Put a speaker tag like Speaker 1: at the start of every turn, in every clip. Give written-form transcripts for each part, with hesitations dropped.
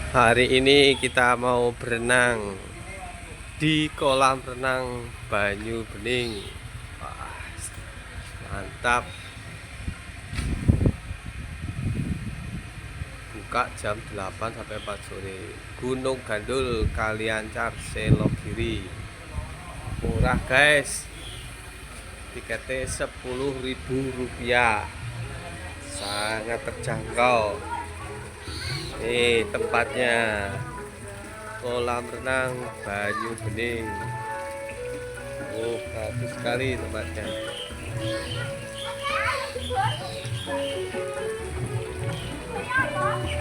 Speaker 1: Hari ini kita mau berenang di kolam renang Banyu Bening. Wah, mantap. Buka jam 8 sampai 4 sore. Gunung Gandul, Kaliancar, Selogiri. Murah guys. Tiketnya Rp10.000. Sangat terjangkau. Nih tempatnya. Kolam renang Banyu Bening. Oh, bagus sekali tempatnya.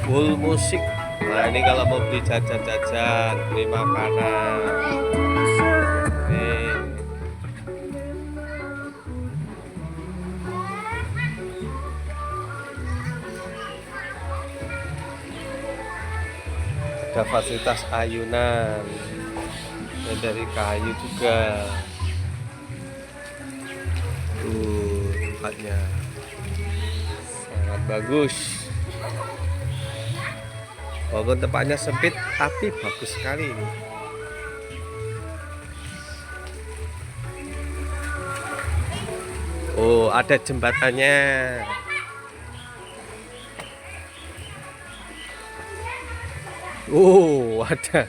Speaker 1: Full musik. Nah, ini kalau mau beli jajan-jajan, beli makanan. Nih. Ada fasilitas ayunan. Dan dari kayu juga. Tuh, tempatnya. Sangat bagus. Walaupun tempatnya sempit, tapi bagus sekali. Oh, ada jembatannya. Oh, ada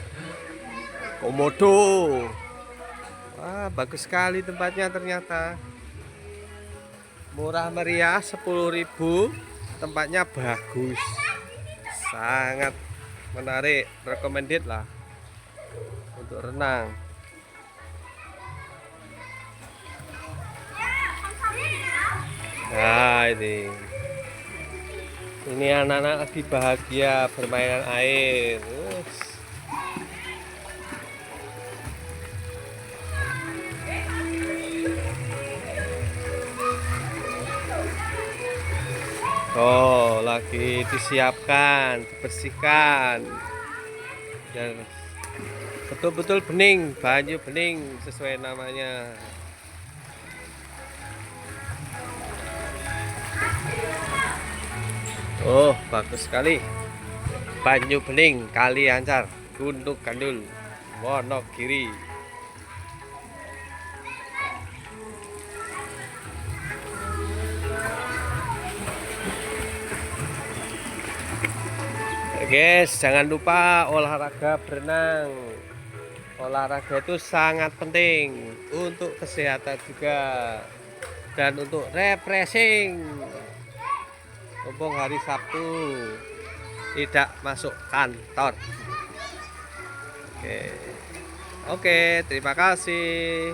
Speaker 1: komodo. Wah, bagus sekali tempatnya ternyata. Murah meriah 10.000. Tempatnya bagus. Sangat menarik, recommended lah untuk renang. Nah, ini anak-anak lagi bahagia bermainan air. Oh, lagi disiapkan, dibersihkan dan betul-betul bening, Banyu Bening sesuai namanya. Oh, bagus sekali. Banyu Bening, Kaliancar, Gunung Gandul, Wonogiri. Guys, jangan lupa olahraga berenang. Olahraga itu sangat penting untuk kesehatan juga dan untuk refreshing. Mumpung hari Sabtu tidak masuk kantor. Oke, terima kasih.